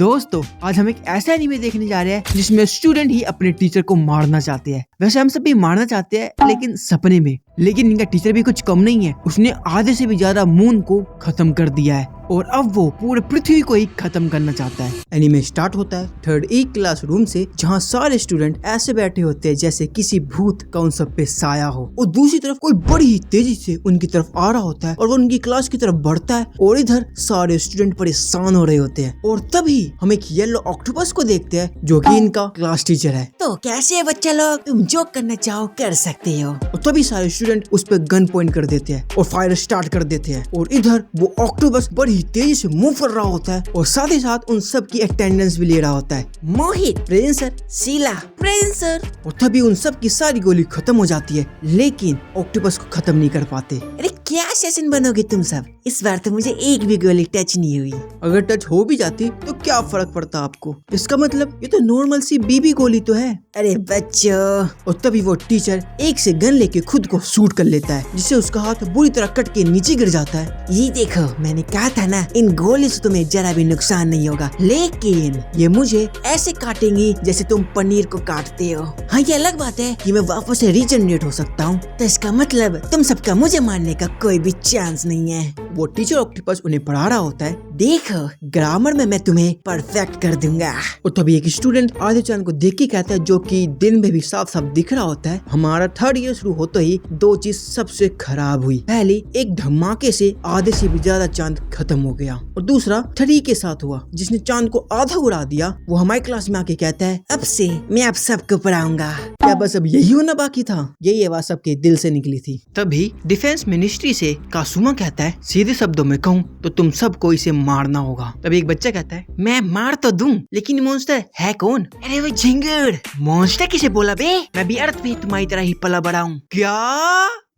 दोस्तों आज हम एक ऐसा एनीमे देखने जा रहे हैं जिसमें स्टूडेंट ही अपने टीचर को मारना चाहते हैं। वैसे हम सब भी मारना चाहते हैं लेकिन सपने में। लेकिन इनका टीचर भी कुछ कम नहीं है, उसने आधे से भी ज्यादा मून को खत्म कर दिया है और अब वो पूरे पृथ्वी को ही खत्म करना चाहता है। एनीमे स्टार्ट होता है थर्ड ई क्लास रूम से, जहाँ सारे स्टूडेंट ऐसे बैठे होते हैं जैसे किसी भूत का उन सब पे साया हो, और दूसरी तरफ कोई बड़ी ही तेजी से उनकी तरफ आ रहा होता है और वो उनकी क्लास की तरफ बढ़ता है और इधर सारे स्टूडेंट परेशान हो रहे होते हैं। और तभी हम एक येलो ऑक्टोपस को देखते हैं जो कि इनका क्लास टीचर है। तो कैसे है बच्चा लोग, तुम जो करना चाहो कर सकते हो। और तभी सारे स्टूडेंट उस पर गन पॉइंट कर देते हैं और फायर स्टार्ट कर देते हैं और इधर वो ऑक्टोपस बड़ी तेजी से मूव कर रहा होता है और साथ ही साथ उन सब की अटेंडेंस भी ले रहा होता है। Mohit present sir, Sheela present sir. और तभी उन सब की सारी गोली खत्म हो जाती है लेकिन ऑक्टोपस को खत्म नहीं कर पाते। अरे क्या सेशन बनोगे तुम सब, इस बार तो मुझे एक भी गोली टच नहीं हुई। अगर टच हो भी जाती तो क्या फर्क पड़ता आपको, इसका मतलब ये तो नॉर्मल सी बीबी गोली तो है। अरे बच्चों। और तभी वो टीचर एक से गन लेके खुद को शूट कर लेता है जिससे उसका हाथ बुरी तरह कट के नीचे गिर जाता है। ये देखो, मैंने कहा था ना इन गोली से तुम्हें जरा भी नुकसान नहीं होगा, लेकिन ये मुझे ऐसे काटेंगी जैसे तुम पनीर को काटते हो। हाँ ये अलग बात है कि मैं वापस से रीजनरेट हो सकता हूँ, तो इसका मतलब तुम सबका मुझे मारने का कोई भी चांस नहीं है। वो टीचर ऑक्टोपस उन्हें पढ़ा रहा होता है, देखो ग्रामर में मैं तुम्हें परफेक्ट कर दूंगा। और तभी एक स्टूडेंट आधे चांद को देख के कहता है, जो कि दिन में भी साफ साफ दिख रहा होता है, हमारा थर्ड ईयर शुरू होते ही दो चीज सबसे खराब हुई। पहली, एक धमाके से आधे से भी ज्यादा चांद खत्म हो गया, और दूसरा ठरी के साथ हुआ जिसने चांद को आधा उड़ा दिया। वो हमारी क्लास में आके कहता है, अब से मैं आप सबको पढ़ाऊंगा। क्या बस अब यही होना बाकी था? यही आवाज सबके दिल से निकली थी। तभी डिफेंस मिनिस्ट्री से कासुमा कहता है, सीधे शब्दों में कहूँ तो तुम सबको इसे मारना होगा। तभी एक बच्चा कहता है, मैं मार तो दूं, लेकिन मॉन्स्टर है कौन? अरे वो झिंगुर। मॉन्स्टर किसे बोला बे? मैं भी अर्थ में तुम्हारी तरह ही पला बड़ा हूँ। क्या?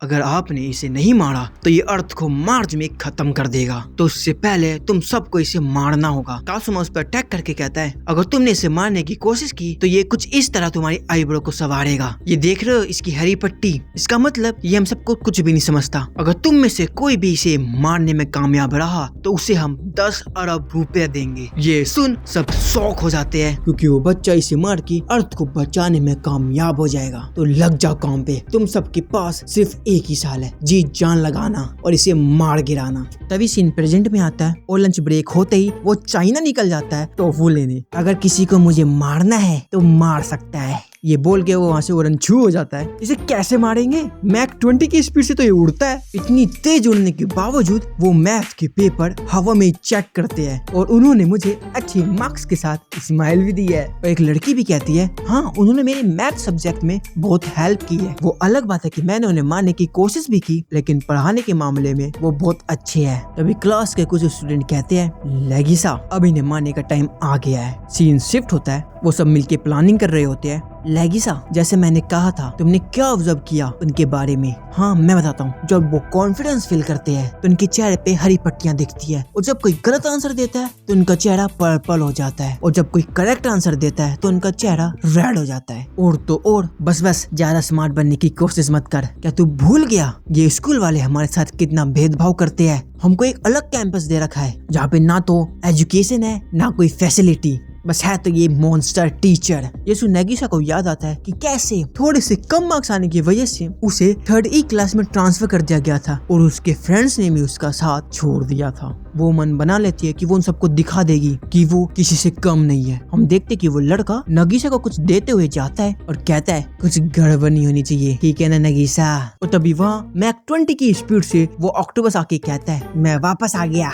अगर आपने इसे नहीं मारा तो ये अर्थ को मार्च में खत्म कर देगा, तो उससे पहले तुम सबको इसे मारना होगा। कासुमा उस पर अटैक करके कहता है, अगर तुमने इसे मारने की कोशिश की तो ये कुछ इस तरह तुम्हारी आईब्रो को सवारेगा। ये देख रहे हो इसकी हरी पट्टी, इसका मतलब ये हम सबको कुछ भी नहीं समझता। अगर तुम में से कोई भी इसे मारने में कामयाब रहा तो उसे हम 10 अरब रुपए देंगे। ये सुन सब शौक हो जाते हैं क्योंकि वो बच्चा इसे मार के अर्थ को बचाने में कामयाब हो जाएगा। तो लग जाओ काम पे, तुम सबके पास सिर्फ एक ही साल है, जी जान लगाना और इसे मार गिराना। तभी सीन प्रेजेंट में आता है और लंच ब्रेक होते ही वो चाइना निकल जाता है टोफू लेने। अगर किसी को मुझे मारना है तो मार सकता है। ये बोल के वो वहाँ से उड़नछू हो जाता है। इसे कैसे मारेंगे? मैक 20 की स्पीड से तो ये उड़ता है। इतनी तेज उड़ने के बावजूद वो मैथ के पेपर हवा में चेक करते हैं और उन्होंने मुझे अच्छे मार्क्स के साथ स्माइल भी दी है। और एक लड़की भी कहती है, हाँ उन्होंने मेरे मैथ सब्जेक्ट में बहुत हेल्प की है। वो अलग बात है कि मैंने उन्हें मारने की कोशिश भी की, लेकिन पढ़ाने के मामले में वो बहुत अच्छे है। तभी क्लास के कुछ स्टूडेंट कहते हैं, लेगिसा अब इन्हें मारने का टाइम आ गया है। सीन शिफ्ट होता है, वो सब मिलके प्लानिंग कर रहे होते हैं। लेगिसा, जैसे मैंने कहा था, तुमने क्या ऑब्जर्व किया उनके बारे में? हाँ मैं बताता हूँ। जब वो कॉन्फिडेंस फील करते हैं तो उनके चेहरे पे हरी पट्टियां दिखती है, और जब कोई गलत आंसर देता है तो उनका चेहरा पर्पल हो जाता है, और जब कोई करेक्ट आंसर देता है तो उनका चेहरा रेड हो जाता है। और तो और बस ज्यादा स्मार्ट बनने की कोशिश मत कर। क्या तू भूल गया ये स्कूल वाले हमारे साथ कितना भेदभाव करते हैं? हमको एक अलग कैंपस दे रखा है जहाँ पे ना तो एजुकेशन है ना कोई फैसिलिटी, बस है तो ये मॉन्स्टर टीचर। ये सुन नेगिसा को याद आता है कि कैसे थोड़े से कम मार्क्स आने की वजह से उसे थर्ड ई क्लास में ट्रांसफर कर दिया गया था और उसके फ्रेंड्स ने भी उसका साथ छोड़ दिया था। वो मन बना लेती है कि वो उन सबको दिखा देगी कि वो किसी से कम नहीं है। हम देखते कि वो लड़का नगीसा को कुछ देते हुए जाता है और कहता है, कुछ गड़बड़ नहीं होनी चाहिए, ठीक है ना नगीसा? और तभी वहाँ मैक 20 की स्पीड से वो ऑक्टोपस आके कहता है, मैं वापस आ गया।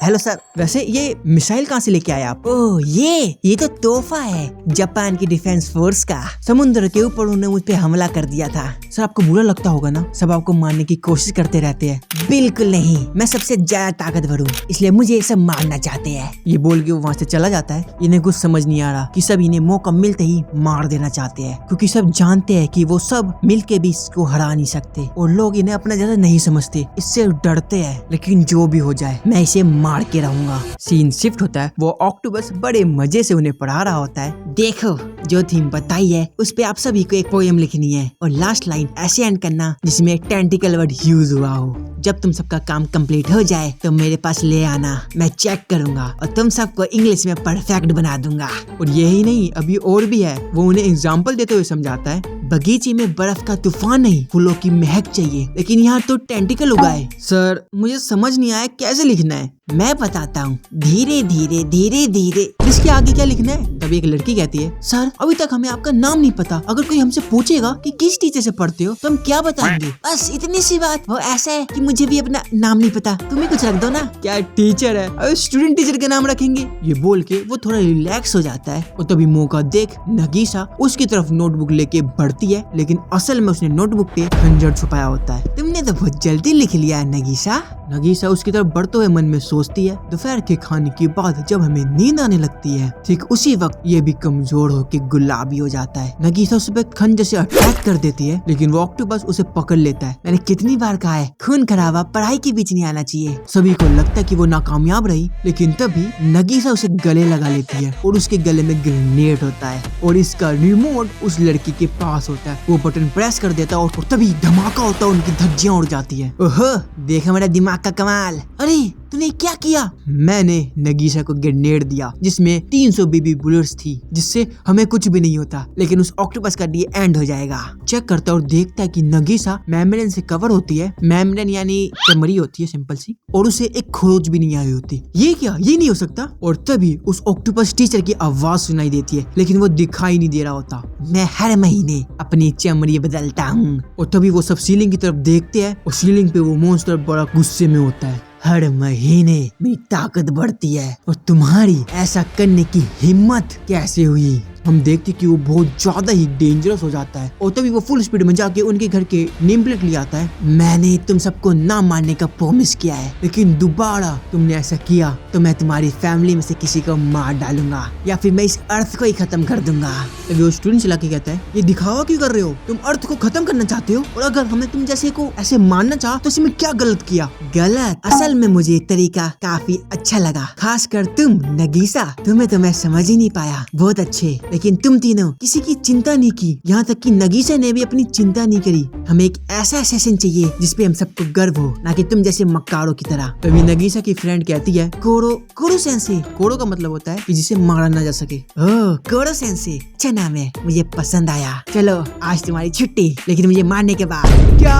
हेलो सर, वैसे ये मिसाइल कहाँ से लेके आए आप? ओह ये तो तोहफा है जापान की डिफेंस फोर्स का। समुद्र के ऊपर उन्होंने मुझ पे हमला कर दिया था। सर आपको बुरा लगता होगा ना, सब आपको मारने की कोशिश करते रहते हैं। बिल्कुल नहीं, मैं सबसे ज्यादा ताकतवर हूँ, इसलिए मुझे सब मारना चाहते हैं। ये बोल के वो वहाँ से चला जाता है। इन्हें कुछ समझ नहीं आ रहा कि सब इन्हें मौका मिलते ही मार देना चाहते हैं, क्योंकि सब जानते हैं कि वो सब मिलके भी इसको हरा नहीं सकते और लोग इन्हें अपना ज्यादा नहीं समझते, इससे डरते हैं। लेकिन जो भी हो जाए मैं इसे मार के रहूंगा। सीन शिफ्ट होता है, वो ऑक्टोपस बड़े मजे से उन्हें पढ़ा रहा होता है। देखो जो थीम बताई है उस पे आप सभी को एक पोएम लिखनी है और लास्ट लाइन ऐसे एंड करना जिसमें टेंटिकल वर्ड यूज हुआ हो। जब तुम सबका काम कंप्लीट हो जाए तो मेरे मेरे पास ले आना, मैं चेक करूंगा और तुम सबको इंग्लिश में परफेक्ट बना दूंगा। और यही नहीं, अभी और भी है। वो उन्हें एग्जाम्पल देते हुए समझाता है, बगीचे में बर्फ का तूफान नहीं, फूलों की महक चाहिए, लेकिन यहाँ तो टेंटिकल उगाए। सर मुझे समझ नहीं आया कैसे लिखना है। मैं बताता हूँ, धीरे धीरे धीरे धीरे। इसके आगे क्या लिखना है? तभी एक लड़की कहती है, सर अभी तक हमें आपका नाम नहीं पता, अगर कोई हमसे पूछेगा कि किस टीचर से पढ़ते हो तो हम क्या बताएंगे? बस इतनी सी बात। वो ऐसा है कि मुझे भी अपना नाम नहीं पता, तुम्हें कुछ रख दो ना। क्या टीचर है, अरे स्टूडेंट टीचर का नाम रखेंगे। ये बोल के वो थोड़ा रिलैक्स हो जाता है। और तभी मौका देख नगीसा उसकी तरफ नोटबुक लेके बढ़ती है, लेकिन असल में उसने नोटबुक पे खंजर छुपाया होता है। तुमने तो बहुत जल्दी लिख लिया है नगीसा। नगीसा उसकी तरफ बढ़ते हुए मन में सोचती है, दोपहर के खाने के बाद जब हमें नींद आने लगती है, ठीक उसी वक्त ये भी कमजोर होकर गुलाबी हो जाता है। नगीसा उस पर खंजर से अटैक कर देती है, लेकिन वो ऑक्टोपस उसे पकड़ लेता है। मैंने कितनी बार कहा है, खून खराबा पढ़ाई के बीच नहीं आना चाहिए। सभी को लगता है कि वो नाकामयाब रही, लेकिन तभी नगीसा उसे गले लगा लेती है और उसके गले में ग्रेनेड होता है और इसका रिमोट उस लड़की के पास होता है। वो बटन प्रेस कर देता है और तभी धमाका होता है, उनकी धज्जियां उड़ जाती है। ओहो, देखा मेरा दिमाग का कमाल। अरे तूने क्या किया? मैंने नगीसा को ग्रेनेड दिया जिसमें 300 बेबी बुलेट्स थी, जिससे हमें कुछ भी नहीं होता, लेकिन उस ऑक्टोपस का डे एंड हो जाएगा। चेक करता है और देखता है कि नगीसा मेम्ब्रेन से कवर होती है। मेम्ब्रेन यानी चमड़ी होती है सिंपल सी, और उसे एक खोज भी नहीं आई होती। ये क्या, ये नहीं हो सकता। और तभी उस ऑक्टोपस टीचर की आवाज सुनाई देती है, लेकिन वो दिखाई नहीं दे रहा होता। मैं हर महीने अपनी चमड़ी बदलता हूँ। और तभी वो सब सीलिंग की तरफ देखते हैं और सीलिंग पे वो मॉन्स्टर बड़ा गुस्से में होता है। हर महीने मेरी ताकत बढ़ती है और तुम्हारी ऐसा करने की हिम्मत कैसे हुई? हम देखते कि वो बहुत ज्यादा ही डेंजरस हो जाता है और तभी वो फुल स्पीड में जाके उनके घर के नेम प्लेट ले आता है। मैंने तुम सबको ना मारने का प्रॉमिस किया है, लेकिन दोबारा तुमने ऐसा किया तो मैं तुम्हारी फैमिली में से किसी को मार डालूंगा या फिर मैं इस अर्थ को ही खत्म कर दूंगा। तभी वो स्टूडेंट चिल्ला के कहता है, ये दिखावा क्यों कर रहे हो? तुम अर्थ को खत्म करना चाहते हो, और अगर हमने तुम जैसे को ऐसे मारना चाहा तो इसमें क्या गलत किया? गलत? असल में मुझे एक तरीका काफी अच्छा लगा, खासकर तुम नगीसा। तुम्हें तो मैं समझ ही नहीं पाया, बहुत अच्छे, लेकिन तुम तीनों किसी की चिंता नहीं की, यहाँ तक कि नगीसा ने भी अपनी चिंता नहीं करी। हमें एक ऐसा सेशन चाहिए जिसपे हम सबको गर्व हो, ना कि तुम जैसे मक्कारों की तरह। तभी नगीसा की फ्रेंड कहती है, कोरो सेंसे। कोरो का मतलब होता है कि जिसे मारा ना जा सके। ओह, कोरो सेंसे, अच्छा नाम है, मुझे पसंद आया। चलो आज तुम्हारी छुट्टी, लेकिन मुझे मारने के बाद। क्या?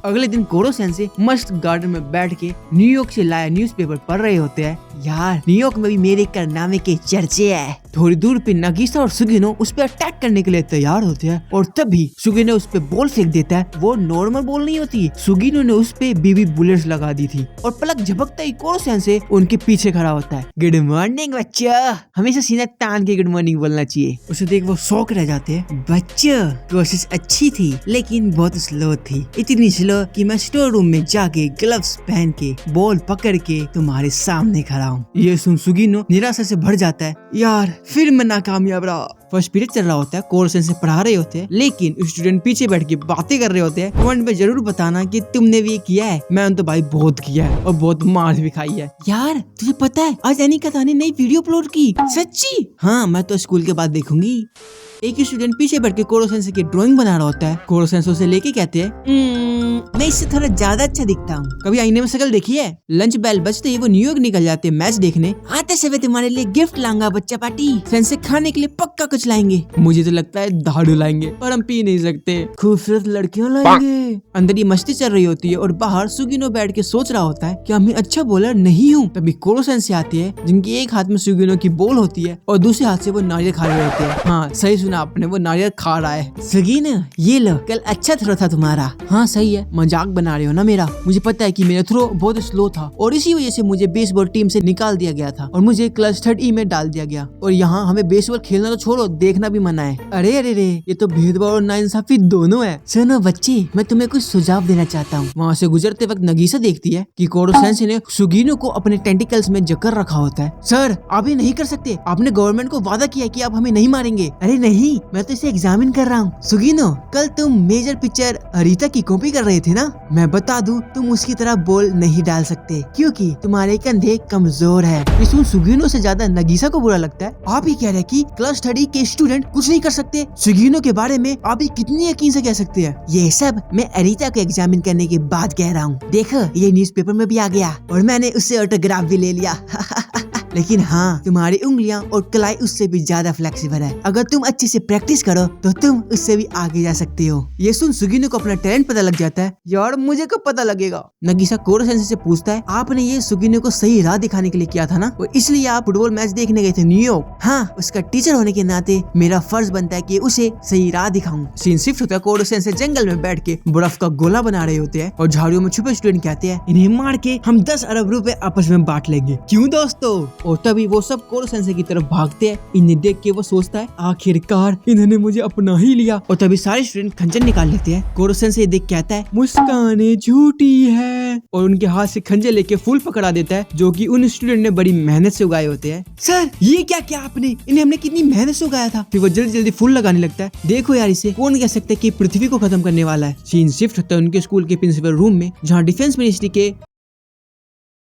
अगले दिन कोरो सेंसे मस्त गार्डन में बैठ के न्यूयॉर्क से लाया न्यूज़पेपर पढ़ रहे होते हैं। यार न्यूयॉर्क में भी मेरे कारनामे के चर्चे है। थोड़ी दूर पे नगीसा और सुगिनो उस पे अटैक करने के लिए तैयार होते हैं और तभी सुगिनो उस पे बॉल फेंक देता है। वो नॉर्मल बॉल नहीं होती, सुगिनो ने उस पे बेबी बुलेट्स लगा दी थी और पलक झपकता ही कोरो सेंसे उनके पीछे खड़ा होता है। गुड मॉर्निंग बच्चा। हमेशा सीना तान के गुड मॉर्निंग बोलना चाहिए। उसे देख वो शॉक रह जाते हैं। बच्चा कोशिश अच्छी थी लेकिन बहुत स्लो थी, इतनी स्लो कि मैं स्टोर रूम में जाके ग्लव्स पहन के बॉल पकड़ के तुम्हारे सामने खड़ा हूँ। ये सुन सुगिनो निराशा से भर जाता है, यार फिर मैं नाकामयाब रहा। फर्स्ट पीरियड चल रहा होता है, कोरो सेंसे पढ़ा रहे होते हैं, लेकिन स्टूडेंट पीछे बैठ के बातें कर रहे होते हैं। कमेंट में जरूर बताना कि तुमने भी किया है। मैंने तो भाई बहुत किया है और बहुत मार भी खाई है। यार तुझे पता है आज अनिका ने नई वीडियो अपलोड की? सच्ची? हाँ, मैं तो स्कूल के बाद देखूंगी। एक स्टूडेंट पीछे बैठ के कोरो सेंसे की ड्राइंग बना रहा होता है। कोरो सेंसे उसे लेके कहते हैं, मैं इससे थोड़ा ज्यादा अच्छा दिखता हूँ। कभी आईने में शक्ल देखी है? लंच बेल बजते ही वो न्यूयॉर्क निकल जाते हैं मैच देखने। आते समय तुम्हारे लिए गिफ्ट लाऊंगा बच्चा पार्टी। सेंसे खाने के लिए पक्का कुछ लाएंगे। मुझे तो लगता है दारू लाएंगे, पर हम पी नहीं सकते। खूबसूरत लड़कियां लाएंगे। अंदर ये मस्ती चल रही होती है और बाहर सुगिनो बैठ के सोच रहा होता है कि मैं अच्छा बॉलर नहीं हूँ। तभी कोरो सेंसे आती है, जिनकी एक हाथ में सुगिनो की बॉल होती है और दूसरे हाथ से वो नारियल खा रहे होते हैं। हाँ सही सुना आपने, वो नारियल खा रहा है। सुगिनो ये लो, कल अच्छा थ्रो था तुम्हारा। हाँ सही है, मजाक बना रहे हो ना मेरा। मुझे पता है कि मेरा थ्रो बहुत स्लो था और इसी वजह से मुझे बेसबॉल टीम से निकाल दिया गया था और मुझे क्लस्टर्ड ई में डाल दिया गया। और यहाँ हमें बेसबॉल खेलना तो छोड़ो, देखना भी मना है। अरे अरे रे, ये तो भेदभाव और नाइंसाफी दोनों है। सुनो बच्चे, मैं तुम्हें कुछ सुझाव देना चाहता हूँ। वहाँ से गुजरते वक्त नगीसा देखती है कि कोरो सेंसे ने सुगिनो को अपने टेंटिकल्स में जकड़ रखा होता है। सर आप ये नहीं कर सकते, आपने गवर्नमेंट को वादा किया कि आप हमें नहीं मारेंगे। अरे नहीं नहीं, मैं तो इसे एग्जामिन कर रहा हूँ। सुगीनो, कल तुम मेजर पिक्चर अरीता की कॉपी कर रहे थे ना? मैं बता दूं, तुम उसकी तरह बोल नहीं डाल सकते क्योंकि तुम्हारे कंधे कमजोर है। ये सुन सुगीनो से ज्यादा नगीसा को बुरा लगता है। आप ही कह रहे हैं कि क्लास स्टडी के स्टूडेंट कुछ नहीं कर सकते। सुगीनो के बारे में आप ही कितनी यकीन से कह सकते हैं? ये सब मैं अरीता को एग्जामिन करने के बाद कह रहा हूँ। देखो, ये न्यूज़पेपर में भी आ गया और मैंने उससे ऑटोग्राफ भी ले लिया। लेकिन हाँ, तुम्हारी उंगलियां और कलाई उससे भी ज्यादा फ्लेक्सिबल है। अगर तुम अच्छे से प्रैक्टिस करो तो तुम उससे भी आगे जा सकते हो। ये सुन सुगीनो को अपना टैलेंट पता लग जाता है। यार मुझे कब पता लगेगा? नगीसा कोरो सेंसे से पूछता है, आपने ये सुगीनो को सही राह दिखाने के लिए किया था ना? और इसलिए आप फुटबॉल मैच देखने गए थे न्यूयॉर्क? हाँ, उसका टीचर होने के नाते मेरा फर्ज बनता है कि उसे सही राह दिखाऊं। सीन शिफ्ट होता है। कोरो सेंसे जंगल में बैठ के बर्फ का गोला बना रहे होते हैं और झाड़ियों में छुपे स्टूडेंट कहते हैं, इन्हें मार के हम 10 अरब रुपए आपस में बांट लेंगे, क्यों दोस्तों? और तभी वो सब कोरो सेंसे की तरफ भागते हैं। इन्हें देख के वो सोचता है, आखिरकार इन्होंने मुझे अपना ही लिया। और तभी सारे स्टूडेंट खंजर निकाल लेते हैं। कोरो सेंसे देख कहता है, मुस्काने झूठी है, और उनके हाथ से खंजर लेके फूल पकड़ा देता है जो कि उन स्टूडेंट ने बड़ी मेहनत से उगाए होते हैं। सर, ये क्या किया आपने? इन्हें हमने कितनी मेहनत से उगाया था। फिर वो जल्दी जल्दी फूल लगाने लगता है। देखो यार, इसे कौन कह सकता है कि पृथ्वी को खत्म करने वाला है। सीन शिफ्ट होता है उनके स्कूल के प्रिंसिपल रूम में, जहाँ डिफेंस मिनिस्ट्री के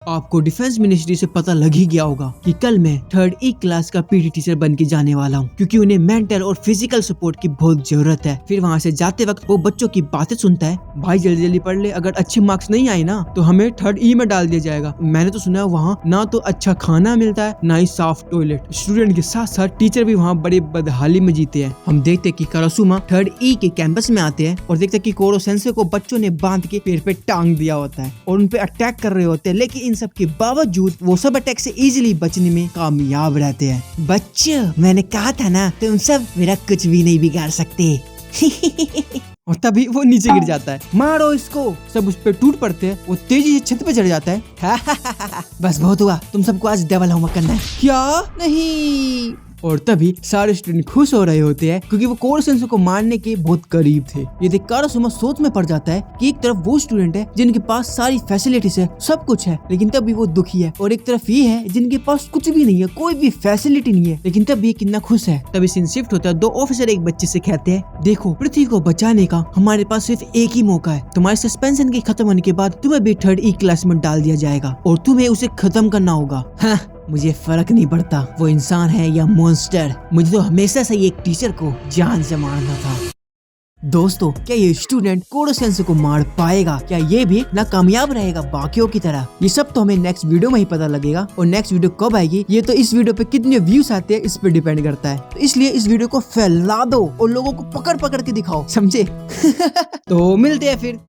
आपको डिफेंस मिनिस्ट्री से पता लग ही गया होगा कि कल मैं 3rd E क्लास का पीटी टीचर बन के जाने वाला हूँ, क्योंकि उन्हें मेंटल और फिजिकल सपोर्ट की बहुत जरूरत है। फिर वहाँ से जाते वक्त वो बच्चों की बातें सुनता है, भाई जल्दी जल्दी पढ़ ले, अगर अच्छे मार्क्स नहीं आए ना तो हमें 3rd E में डाल दिया जाएगा। मैंने तो सुना है वहाँ ना तो अच्छा खाना मिलता है, ना ही साफ टॉयलेट। स्टूडेंट के साथ साथ टीचर भी वहाँ बड़े बदहाली में जीते हैं। हम देखते हैं कि कारासुमा 3rd E के कैंपस में आते हैं और देखते हैं कि कोरो सेंसे को बच्चों ने बांध के पेड़ पे टांग दिया होता है और उन पे अटैक कर रहे होते हैं, लेकिन इन सब के बावजूद वो सब अटैक से इजीली बचने में कामयाब रहते हैं। बच्चों, मैंने कहा था ना, तुम सब मेरा कुछ भी नहीं बिगाड़ सकते। और तभी वो नीचे गिर जाता है। मारो इसको। सब उस पे टूट पड़ते हैं। वो तेजी से छत पे चढ़ जाता है। बस बहुत हुआ, तुम सबको आज डबल होमवर्क करना है। क्या? नहीं। और तभी सारे स्टूडेंट खुश हो रहे होते हैं क्योंकि वो कोरो सेंसे को मारने के बहुत करीब थे। ये देख कारासुमा सोच में पड़ जाता है कि एक तरफ वो स्टूडेंट है जिनके पास सारी फैसिलिटीज है, सब कुछ है, लेकिन तभी वो दुखी है, और एक तरफ ये है जिनके पास कुछ भी नहीं है, कोई भी फैसिलिटी नहीं है, लेकिन तब ये कितना खुश है। तभी सीन शिफ्ट होता है। 2 ऑफिसर एक बच्चे से कहते हैं, देखो, पृथ्वी को बचाने का हमारे पास सिर्फ एक ही मौका है। तुम्हारे सस्पेंशन के खत्म होने के बाद तुम्हें भी 3rd E क्लास में डाल दिया जाएगा और तुम्हें उसे खत्म करना होगा। हाँ, मुझे फर्क नहीं पड़ता वो इंसान है या मॉन्स्टर, मुझे तो हमेशा से एक टीचर को जान से मारना था। दोस्तों, क्या ये स्टूडेंट कोरो सेंसे को मार पाएगा? क्या ये भी नाकामयाब रहेगा बाकियों की तरह? ये सब तो हमें नेक्स्ट वीडियो में ही पता लगेगा। और नेक्स्ट वीडियो कब आएगी ये तो इस वीडियो पे कितने व्यूज आते हैं इस पे डिपेंड करता है। तो इसलिए इस वीडियो को फैला दो और लोगों को पकड़ पकड़ के दिखाओ, समझे? तो मिलते हैं फिर।